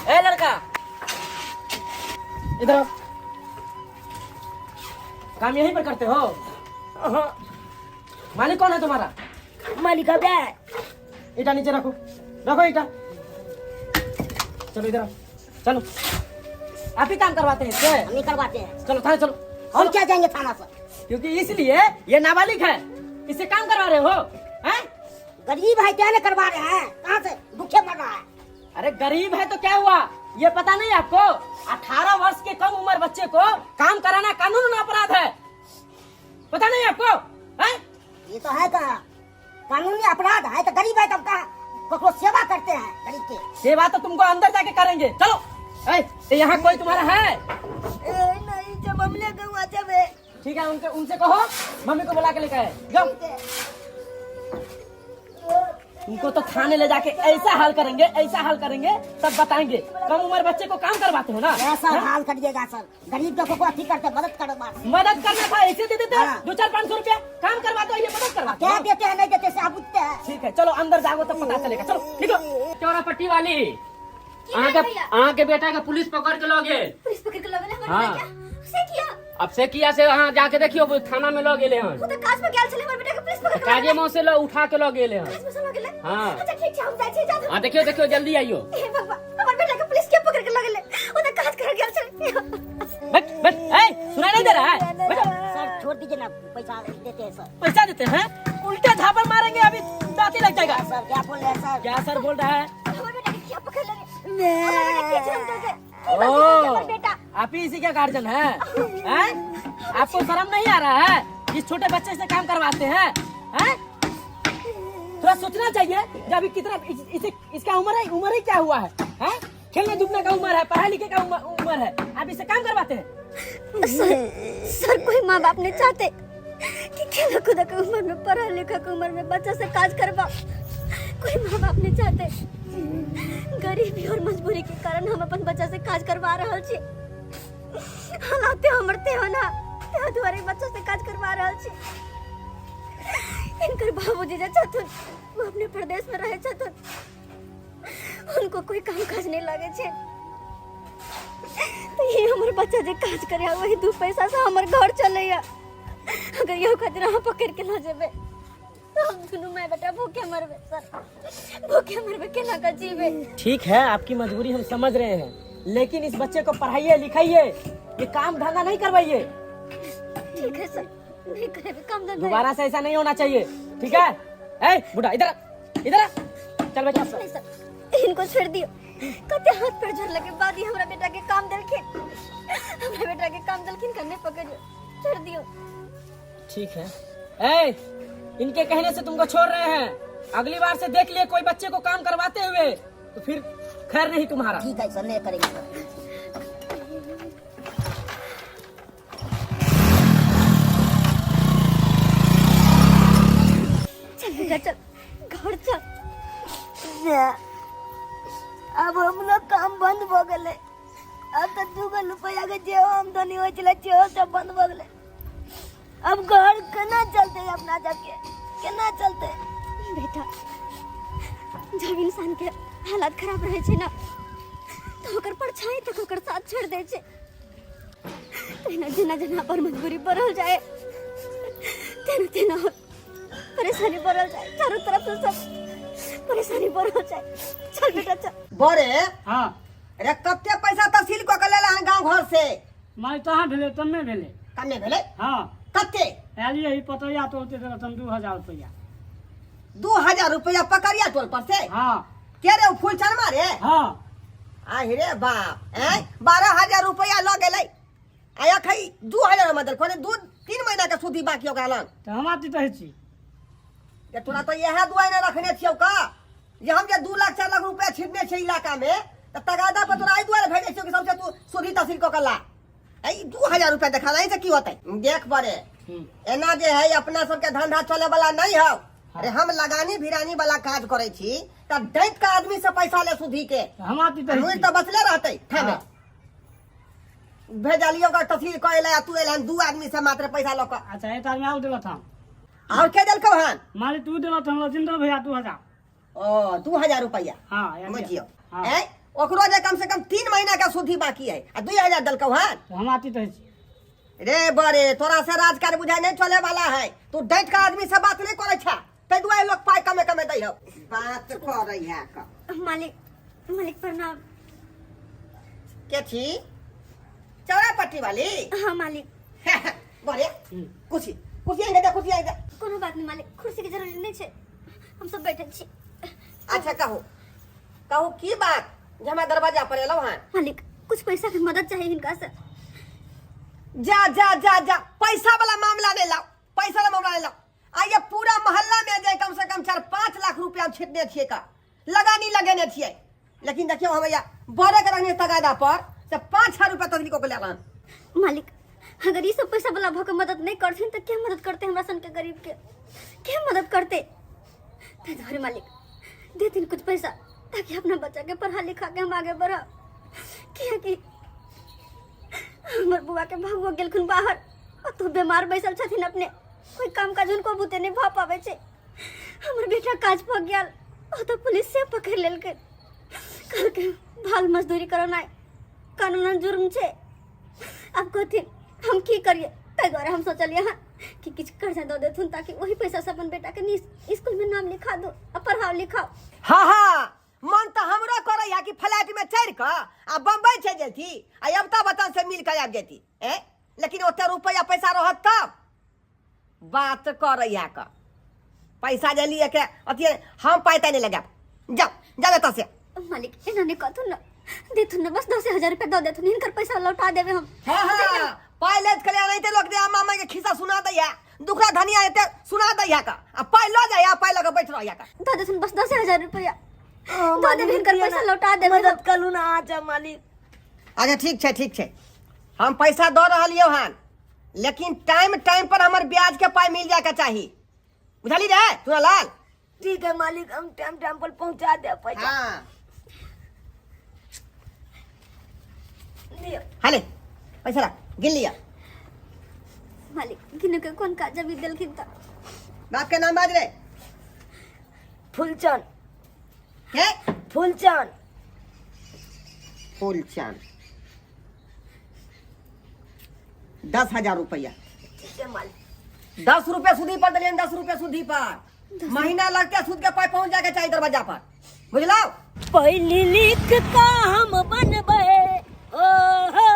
ए लड़का इधर आओ। काम यहीं पर करते हो? मालिक कौन है तुम्हारा? मालिक अब है। ईटा नीचे रखो, रखो ईटा। चलो इधर आओ, चलो। आप ही काम करवाते हैं इससे? हम ही करवाते हैं। चलो थाने चलो। हम क्या जाएंगे थाना पर? क्योंकि इसलिए ये नाबालिग है, इससे काम करवा रहे हो हैं? गरीब है क्या नहीं करवा रहे हैं? कहाँ से भूखे मर रहा है? अरे गरीब है तो क्या हुआ, ये पता नहीं आपको? 18 वर्ष के कम उम्र बच्चे को काम कराना कानून अपराध है, पता नहीं आपको? हैं? ये तो है का कानूनी अपराध है तो गरीब है तब का को सेवा करते हैं गरीब के। सेवा तो तुमको अंदर जाके करेंगे। चलो तो यहाँ कोई तुम्हारा है? नहीं जब हम ले गए जब है। ठीक है, उनसे कहो मम्मी को बुला के लेकर आए। जाओ, उनको तो थाने ले जाके ऐसा हाल करेंगे, ऐसा हाल करेंगे, तब बताएंगे। कम उम्र बच्चे को काम करवाते हो ना? ऐसा हाल करिएगा सर, गरीब को अथी करते मदद करो। मदद करना था ऐसे दे देते। 200-500 रुपया काम करवाते हो, ये मदद करवाते क्या देते हैं नहीं देते से आप पूछते हैं। ठीक है चलो अंदर जाओ तब पता चलेगा। चलो निकलो। चौरा पट्टी वाली के बेटा का पुलिस पकड़ के लोगे। पुलिस पकड़ के लोगे ना? हाँ। से किया अब से किया से हाँ जाके देखियो थाना में लोग गेले हैं। वो तो काज पे गेल छले हमर बेटा के पुलिस पकड़ के काजे में से लोग उठा के लोग गेले हैं। काज में से लोग गेले। हाँ। अच्छा ठीक छै हम जाय छी जा। हाँ देखियो देखियो जल्दी आइयो। हे भगवान हमर बेटा के पुलिस के पकड़ के लोग गेले, वो तो काज कर गेल छले। बैठ बैठ, ए सुनाई नहीं दे रहा है? बैठो। सर छोड़ दीजिए ना, पैसा देते हैं सर। पैसा देते हैं? उल्टे झापड़ मारेंगे, अभी दांती लग जाएगा। सर क्या बोल रहे हैं सर? क्या सर बोल रहा है? हमर बेटा के क्या पकड़ ले? हमर बेटा के हम दे। ओ, आप ही इसी का गार्जियन है? हैं? आपको शर्म नहीं आ रहा है? इस छोटे बच्चे से काम करवाते हैं? हैं? थोड़ा सोचना चाहिए कि अभी कितना इसका उम्र ही क्या हुआ है? हैं? खेलने धूपने का उम्र है, पढ़ाई लिखे का उम्र है, आप इससे काम करवाते हैं? सर कोई माँ बाप नहीं चाहते कि खेला कूदा के उम्र में, पढ़ा लिखा के उम्र में बच्चा से काज करवा। कोई माँ बाप नहीं चाहते। गरीबी और मजबूरी के कारण हम अपन बच्चा से काज करवा रहल छी। हालाते हमरते हो ना ते दुआरे बच्चा से काज करवा रहल छी। इनकर बाबूजी जे छथुन वो अपने प्रदेश में रहे छथुन, उनको कोई काम काज नहीं लागे छे। तो ये हमर बच्चा जे काज करे वही 2 पैसा से हमर घर चलेया। अगर यो खातिर हम पकड़ के ना जेबे तो हम दोनों मैं बेटा भूखे मरबे सर, भूखे मरबे केना का जीवे। ठीक है आपकी मजबूरी हम समझ रहे हैं, लेकिन इस बच्चे को पढ़ाइए लिखाइए, ये काम धंधा नहीं करवाइए। ठीक है सर, नहीं करेंगे काम धंधा। दोबारा से ऐसा नहीं होना चाहिए, ठीक है? ए बुढ़ा इधर इधर चल बेटा। नहीं सर इनको छोड़ दियो, कते हाथ पैर झड़ लगे बाद ही हमरा बेटा के काम देलखिन, हमरा बेटा के काम देलखिन करने पकड़ियो, छोड़ दियो। ठीक है। ए इनके कहने से तुमको छोड़ रहे हैं, अगली बार से देख लिए कोई बच्चे को काम करवाते हुए तो फिर खैर नहीं तुम्हारा। ठीक है सर, नहीं करेंगे सर। चल बेटा चल घर चल। अब हम लोग काम बंद हो गए। अब तो 2 रुपया के जे आमदनी हो चले सब बंद हो गए। अब घर केना चलते अपना जाके, केना चलते? बेटा जब इंसान के हालत खराब रहे छे ना तो ओकर परछाई तक ओकर साथ छोड़ दे छे। तेना जेना जेना पर मजबूरी बढ़ल जाए तेना तेना परेशानी बढ़ल जाए, चारों तरफ से सब परेशानी बढ़ल जाए। चल बेटा चल। बड़े हाँ अरे कते पैसा तहसील को के लेला गांव घर से? मैं कहाँ भेले तन्ने भेले। कन्ने भेले? हाँ कते? एलिए ही पतैया तोड़ते थे तुम 2000 रुपया। 2000 रुपया पकड़िया टोल पर से? हाँ के रे फूल चरमा रे? हाँ रे बाप 12,000 रुपया लग गए। आया खई 2000 मदल कोने 2-3 महीना के सूदी बाकी हो गलन। तो हम आती तो छी ये तोरा तो यह दुआई ने रखने छियो का जे हम जे 2 लाख 4 लाख रुपया छिड़ने छै इलाका में त तगादा पर तोरा आई दुआरे भेजे छियो कि सबसे तू सूदी तहसील को कला। 2000 रुपया देखा नहीं से की होते? देख बड़े एना जे है अपना सबके धंधा चले वाला नहीं हो। अरे हम लगानी भिरानी वाला काज करे छी त दैत का आदमी से पैसा ले सूदी के। हम आती तो बचले रहते थाने भेजलियो का तहसील कहले तू एलन 2 आदमी से मात्र पैसा लक। अच्छा एक आदमी आउ देला था और के देल कहां? माली तू देला था जिंदा भैया 2000। ओ 2000 रुपया। हाँ समझियो हाँ। ओकरो जे कम से कम 3 महीना का सूदी बाकी है आ 2000 दलकौ हन। तो हम आती तो रे बड़े तोरा से राजकाज बुझाई नहीं चले वाला है। तू डट का आदमी से बात नहीं करे छा ते दुआई लोग पाई कमे कमे दै हो बात कर रही है का। मालिक प्रणाम। के छी चौरा पट्टी वाली? हाँ मालिक। बड़े कुर्सी कुर्सी आइए दे कुर्सी आइए दे। कोनो बात नहीं मालिक, कुर्सी की जरूरत नहीं छे, हम सब बैठे छी। अच्छा कहू की बात जे हमरा दरवाजा पर एलो हन? मालिक कुछ पैसा की मदद चाहिए इनका से। जा जा जा जा पैसा वाला मामला नहीं लाओ, पैसा वाला मामला नहीं लाओ। आइए पूरा मोहल्ला में जाए कम से कम 4-5 लाख रुपया छिटने छिए का लगानी लगेने छिए। लेकिन देखियो हम भैया बड़े के रहने तगादा पर से 5,000 रुपया तक को लेलन। मालिक अगर ये सब पैसा वाला भके मदद नहीं करथिन तो क्या मदद करते हमरा सन के गरीब के? क्या मदद करते? दे दो मालिक, देथिन कुछ पैसा ताकि अपना बच्चा के पढ़ा लिखा के हम आगे बढ़ा। क्या कि हमर बुआ के भागो गेलखुन बाहर और तो बीमार बैसल छथिन अपने, कोई काम काज उनको बुते नहीं भ पावे छे। हमर बेटा काज प गेल ओ तो पुलिस से पकड़ लेलकै, कल के बाल मजदूरी करना कानूनन जुर्म छे। अब कथिन हम की करिए? तै द्वारा हम सोचलिए हां कि किछ कर्जा दे देथुन ताकि वही पैसा से अपन बेटा के स्कूल में नाम लिखा दो और पढ़ाओ लिखाओ। हाँ मन तो हमरो करे या कि फ्लैट में चढ़ के आ बम्बई चल जेती आ अबता वतन से मिल के आब जेती ए। लेकिन ओते रुपया पैसा रहत तब बात कर या का पैसा जे लिए के अति हम पाइते नहीं लगा। जा जा से मालिक इन्होंने कहथुन ना देथुन ना, बस 10,000 रुपया दे देथुन, इनकर पैसा लौटा देवे हम। हाँ पहले करे नहीं ते लोग दे मामा के खिस्सा सुना दैया दुखड़ा धनिया एते सुना दैया का आ पाई लो जाया पाई लगे बैठ रहिया का दे देथुन बस 10,000 रुपया दे देवे, इनकर पैसा लौटा देवे। मदद करू ना आजा मालिक। अच्छा ठीक छे हम पैसा दे रहलियो हन, लेकिन टाइम पर हमर ब्याज के पाई मिल जाए के चाहिए, बुझली रे तोरा लाल? ठीक है मालिक, हम टाइम पर पहुंचा दे पैसा। हाँ दियो। हाले पैसा रख गिन लिया। मालिक गिने के कौन काज भी देलखिन त? बाप के नाम बाज रे। फूलचंद। के? फूलचंद। फूलचंद 10,000 रुपया। ठीक है मालिक। 10 रुपया सूदी पर दिलियन, 10 रुपया सूदी पर महीना लगते सूद के पाई पहुंच जाके चाहिए दरवाजा पर, बुझलो? पहली लिख का हम बनबे ओ हो,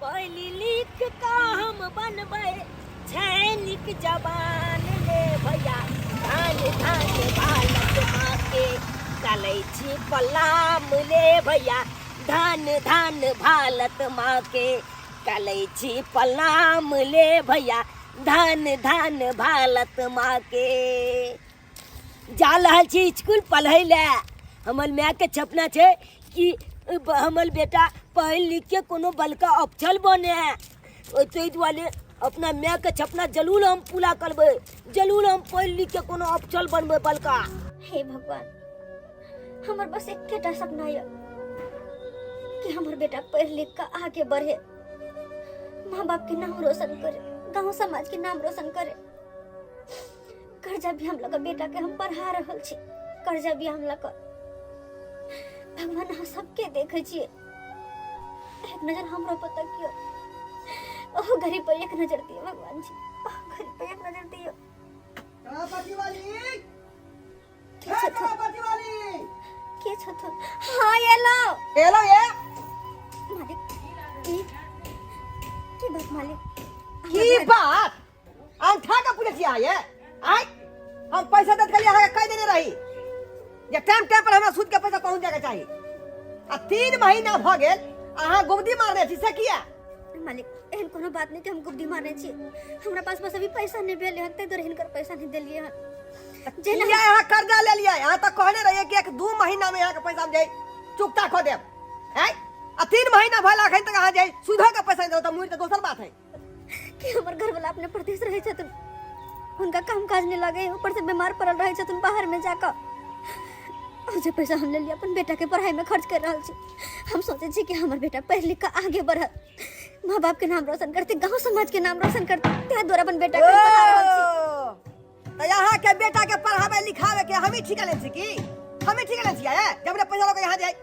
पहली लिख का हम बनबे छैनिक जवान ले भैया धान धान बालक माँ के चलै छी पलाम ले भैया धान धान भारत माँ के चलै छी पलाम ले भैया धान धान भारत माँ के। जा रहल छी स्कूल पढ़ै ले। हमर माय के सपना छै कि हमर बेटा पढ़ लिख के कोनो बड़का अफसर बने, ताहि दुआरे अपना माय के सपना जरूर हम पूरा करबै, जरूर हम पढ़ लिख के कोनो अफसर बनबै बड़का। हे भगवान हमर बस एकटा सपना है कि हमर बेटा पढ़ लिख कर आगे बढ़े, माँ बाप के नाम रोशन करे, गांव समाज के नाम रोशन करे। कर्जा भी हम लोग बेटा के हम पढ़ा रहल छी, कर्जा भी हम लोग भगवान हम सबके देखे छिए, एक नजर हमरो पर तकियो। ओह गरीब पर एक नजर दियो भगवान जी, ओह गरीब पर एक नजर दियो। के छथुन? हाँ एलो ये मालिक की बात मालिक? की बात अंठा का पुलिसिया ये आई हम पैसा दे के लिए आगे कह देने रही जे टाइम पर हमरा सूद के पैसा पहुंच जाके चाहिए आ 3 महीना भ गेल अहाँ गुबदी मारने छी से किया? मालिक एहन कोनो बात नहीं कि हम गुबदी मारने छी, हमरा पास बस अभी पैसा नहीं भेल है, तै हिनकर पैसा नहीं देलिए हन। जेना यहाँ कर्जा ले लिया यहाँ तक कहने रहिए कि 1-2 महीना में यहाँ के पैसा हम जाई चुकता खो देब हैं आ 3 महीना भला अखन तक अहाँ जाई सुधो के पैसा दे तो मुझ तो दोसर बात है कि हमर घर वाला अपने प्रदेश रहे छथुन, उनका काम काज नहीं लगे, ऊपर से बीमार पड़ल रहे छथुन बाहर में जाकर। और जो पैसा हम ले लिया अपन बेटा के पढ़ाई में खर्च कर रहल छी। हम सोचे छी कि हमर बेटा पढ़ लिख कर आगे बढ़त, माँ बाप के नाम रोशन करते, गांव समाज के नाम रोशन करते, त्या द्वारा अपन बेटा के पढ़ा रहल छी। तो यहाँ के बेटा के पढ़ावे लिखावे के हम ही ठिका ले छी की हमें ठीक नहीं छिया है जब पैसा लोग यहाँ जाए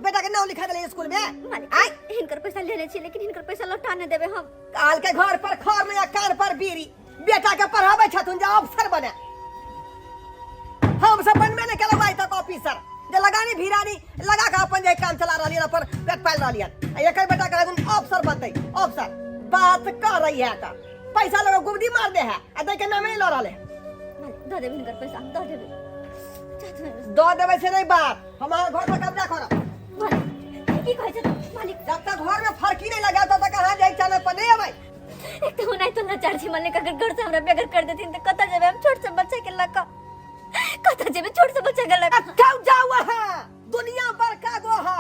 बेटा के नाम लिखा दे स्कूल में मालिक हिनकर पैसा लेने छी लेकिन हिनकर पैसा लौटा नहीं देबे हम। काल के घर पर खर में या कान पर बीरी बेटा के पढ़ावे छथुन जा अफसर बने हम सब बनबे नहीं केलौ तक ऑफिसर जे लगानी भिरानी लगा के अपन जे काम चला रहलियन अपन पेट पाल रहलियन एक बेटा के अफसर बनते अफसर बात कर रही है का पैसा लोग गुबदी मार दे है आ दे के नाम नहीं लो रहले दो देबे हिनकर पैसा दो देबे दो देबे से नहीं बात हमारे घर पर कब्जा करो मालिक की कहै छै मालिक जब तक घर में फर्क ही नहीं लगा तब तक कहां जाए चले पर नहीं आवे एक तो नहीं तो लाचार छी मालिक अगर घर से हमरा बेगर कर देथिन त कत जेबे हम छोट से बच्चा के लका कत जेबे छोट से बच्चा के लका क्यों जाओ है दुनिया बड़का गो है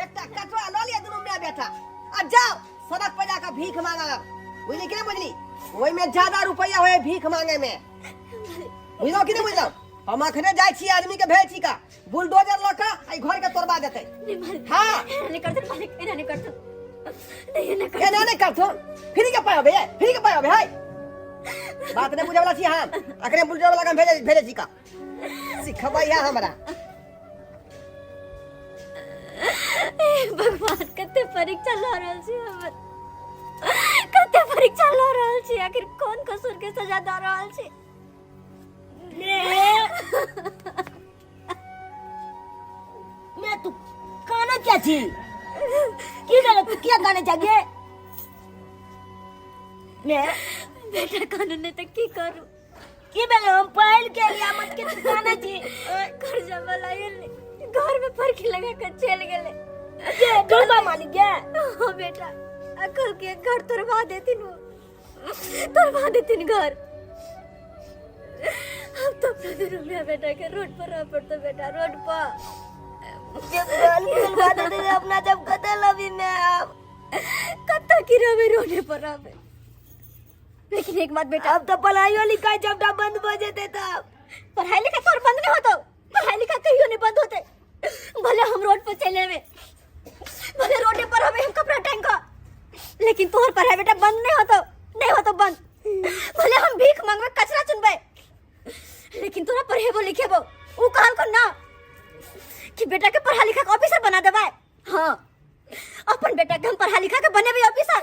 एकटा कटवा ल लिया दोनों मैं बेटा आ जाओ सड़क पर जाकर भीख मांगा बुझली कि नहीं बुझली ओई में ज्यादा रुपया होए भीख मांगे में बुझलो कि नहीं बुझलो हम अखने जाय छी आदमी के भेज छी का बुलडोजर लका आई घर के तोड़वा देते हां नहीं करते मालिक एना नहीं करते एना नहीं करथो फिर के पायो बे हाय बात नहीं बुझे वाला छी हम अखने बुलडोजर वाला के भेजे छी का सिखबै है हमरा भगवान कते परीक्षा ल रहल छी हमर कते परीक्षा ल रहल छी आखिर कौन कसूर के सजा द रहल छी मैं तू गाना क्या थी की गाना तू क्या गाने जागे मैं बेटा कानून ने तक की करूं की बेले हम पहल के लिया मत के तू गाना थी कर्जा वाला ये घर में फरकी लगा कर चल गेले ये डोबा मानी गया हां बेटा अकल के घर तोड़वा देतिन घर अब तो अपने रूम में बेटा के रोड पर आ पड़ता बेटा रोड पर जब गल बात दे अपना जब कतल अभी मैं कत्ता की रवे रोड पर आवे लेकिन एक बात बेटा अब तो पढ़ाई लिखाई जब बंद हो जेते तब पढ़ाई लिखाई तो बंद नहीं होता पढ़ाई लिखाई कहियो नहीं बंद होते भले हम रोड पर चले में भले रोड पर हमें हम कपड़ा टांग लेकिन तोहर पढ़ाई बेटा बंद नहीं होता बंद भले हम भीख मांगवे कचरा चुनबे लेकिन तोरा पढ़ेबो लिखेबो ऊ कहल को ना कि बेटा के पढ़ा लिखा के ऑफिसर बना देबे हां अपन बेटा के हम पढ़ा लिखा के बनेबे ऑफिसर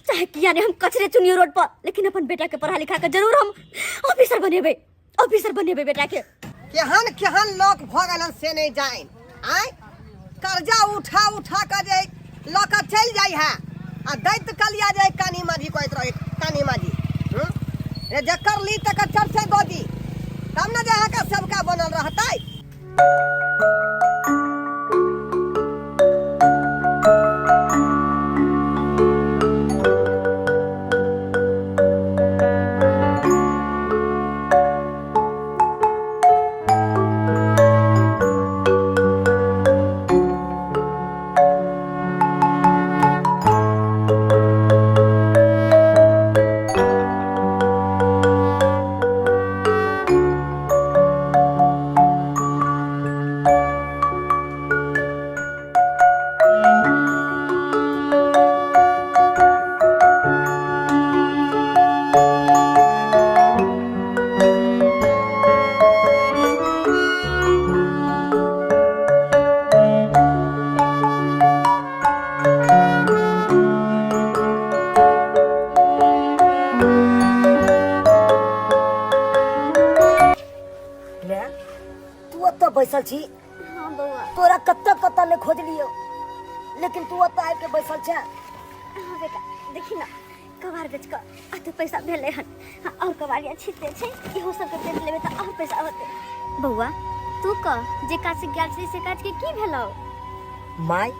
चाहे किया ने हम कचरे चुनियो रोड पर लेकिन अपन बेटा के पढ़ा लिखा के जरूर हम ऑफिसर बनेबे बेटा के केहन लोग भगलन से नहीं जाए आय कर्जा उठा कर जे लका चल जाई है आ दैत कलिया जाए कानी माजी कहत रहे कानी माजी रे जकर ली तक चर्चा ददी तब न जहाँ का सबका बनल रहता बैसल छी हां बउआ तोरा कत्ता ने खोज लियो लेकिन तू अत आके बैसल छ हां बेटा देखी ना कबार बेच के अत पैसा भेले हन और कबारिया छिते छै इहो सब के बेच लेबे त और पैसा होते बउआ तू क जे काज से गेल से काज के की भेलो माय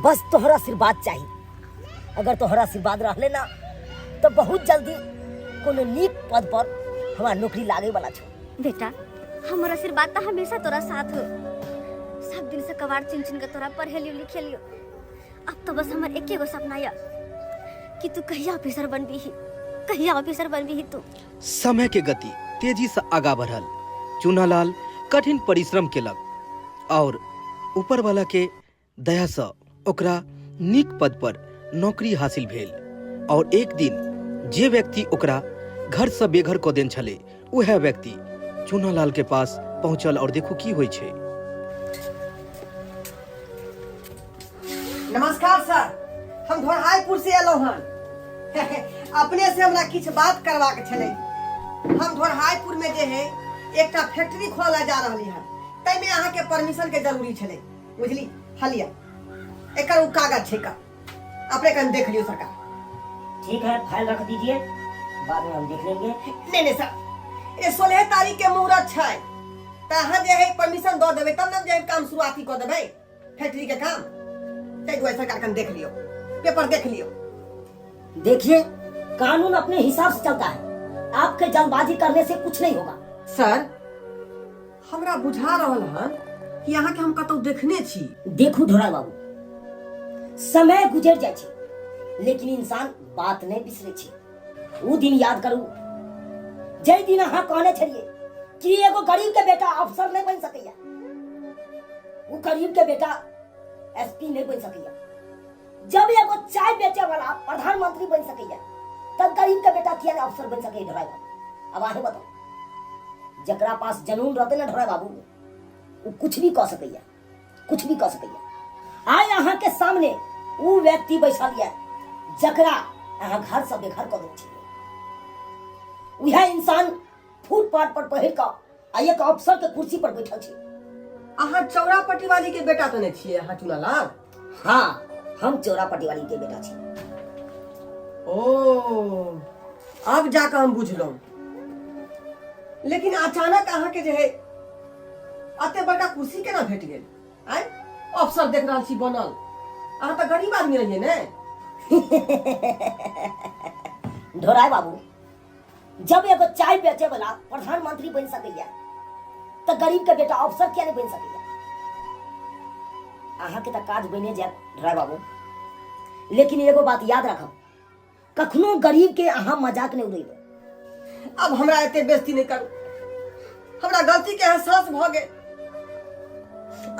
बस तोहरा आशीर्वाद चाहिए अगर तोहरा आशीर्वाद रहले ना तो बहुत जल्दी कोनो नीक पद पर हमार नौकरी लागे वाला छ बेटा हमारा आशीर्वाद तो हमेशा तोरा साथ हो सब दिन से कबाड़ चिन चिन के तोरा पढ़ेलियो लिखेलियो अब तो बस हमार एके गो सपना है कि तू कहिया ऑफिसर बनबी तू समय के गति तेजी से आगा बढ़ल चूनालाल कठिन परिश्रम केलक और ऊपर वाला के दया से ओकरा नीक पद पर नौकरी हासिल भेल और एक दिन जे व्यक्ति ओकरा घर से बेघर को देन छले वह व्यक्ति चूनालाल के पास पहुंचल और देखू की होइ छै। नमस्कार सर, हम धोरहाइपुर से एलौ हन। अपने से हमरा किछ बात करबाक छलै। हम धोरहाइपुर में जे है एकटा फैक्ट्री खोला जा रहली है, तै में अहाँ के परमिशन के जरूरी छलै, बुझली? हलिया एकर उ कागज छै का, अपने कन देख लियो सरकार। ठीक है, फाइल रख दीजिए, बाद में हम देख लेंगे। नहीं सर, ये 16 तारीख के मुहूर्त छै, त अहाँ जे है परमिशन दो देबै तब न जे काम शुरुआती कर देबै फैक्ट्री के काम। तै दुआरे सरकार कन देख लियो, पेपर देख लियो। देखिए, कानून अपने हिसाब से चलता है, आपके जल्दबाजी करने से कुछ नहीं होगा। सर, हमरा बुझा रहल हन कि अहाँ के हम कतौ देखने छी। देखू ढोरा बाबू, समय गुजर जाए छे, लेकिन इंसान बात नहीं बिसरे छे। वो दिन याद करू जय दिन अहाँ कहने छलिए कि एगो गरीब के बेटा अफसर नहीं बन सकैया, वो गरीब के बेटा एसपी नहीं बन सकैया। जब एगो चाय बेचे वाला प्रधानमंत्री बन सकैया, तब गरीब के बेटा किया नहीं अफसर बन सके? ढोरा बाबू, अब आहे बताओ, जकरा पास जनून रहते ना ढोरा बाबू, वो कुछ भी कह सकैया, कुछ भी कह सकैया। आय अहाँ के सामने वो व्यक्ति बैठल है जकरा अहाँ घर से बेघर कर देने छियै। वह इंसान फुटपाथ पर पहिर कऽ आ एक अफसर के कुर्सी पर बैठल छै। अहाँ चौरापट्टी वाली के बेटा तो नहीं छियै अहाँ चुनालाल? हाँ, हम चौरापट्टी वाली के बेटा छी। ओ, अब जाकर हम बुझलहुँ। लेकिन अचानक अहाँ के जे है अते बड़का कुर्सी केना भेट गेल? आय अफसर देख रहल छी बनल, अहाँ तो गरीब आदमी रहिए ने। ढोराय बाबू, जब एगो चाय बेचे वाला प्रधानमंत्री बन सकैया, तो गरीब के बेटा अफसर क्या नहीं बन सकैया? अहाँ के तो काज बने जाए ढोराय बाबू, लेकिन एगो बात याद रखब, कखनो गरीब के अहाँ मजाक नहीं उड़ेबै। अब हमरा एते बेइज्जती नहीं करू, हमरा गलती के एहसास भ गेल।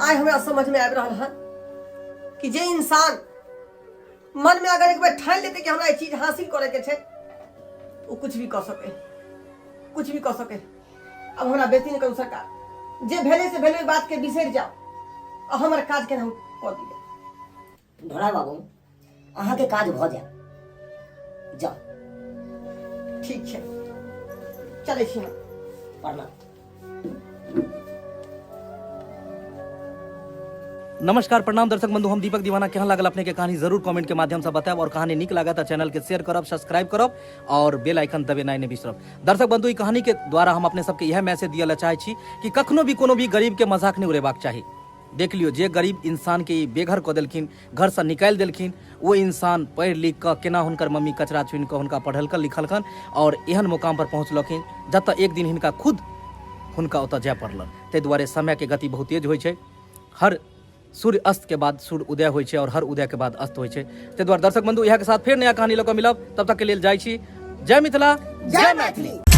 आइ हमरा समझ में आबि रहल हन कि जे इंसान मन में अगर एक बार ठान लेते कि हमरा ये चीज हासिल करे के छै, वो कुछ भी कर सके, कुछ भी कर सके। अब हमरा बेइज्जती नहीं करू सरकार, जे भेले से भेले बात के बिसर जाओ और हमर काज के हम कर दिए। ढोराय बाबू, अहाँ के काज भ जाए, जाओ। ठीक छै, चले छी हम। प्रणाम। नमस्कार, प्रणाम दर्शक बंधु, हम दीपक दीवाना। केहन लागल अपने के कहानी जरूर कमेंट के माध्यम से बताएब, और कहानी निक लगा तो चैनल के शेयर करब, सब्सक्राइब करब और बेल आइकन दबेनाइ नहीं बिसरब। दर्शक बंधु, ई कहानी के द्वारा हम अपने सबके यह मैसेज दिया चाहे छी कि कखनो भी कोनो भी गरीब के मजाक नहीं उड़ेबाक चाही। देख लियो, जे गरीब इंसान के बेघर कऽ देलखिन, घर से निकालि देलखिन, वो इंसान पढ़ि लिख कऽ केना हुनकर मम्मी कचरा चुनि कऽ हुनका पढ़लकन लिखलकन और एहन मुकाम पर पहुँचलखिन जतऽ एक दिन हिनका खुद हुनका ओतऽ जाय पड़लन। ताहि दुआरे समय के गति बहुत तेज होइ छै। हर सूर्य अस्त के बाद सूर्य उदय होइ छै और हर उदय के बाद अस्त होइ छै। ताहि दुआरे दर्शक बंधु, इएह के साथ फेर नया कहानी लऽ कऽ मिलब। तब तक के लेल जाइ छी। जय मिथिला, जय मैथिली।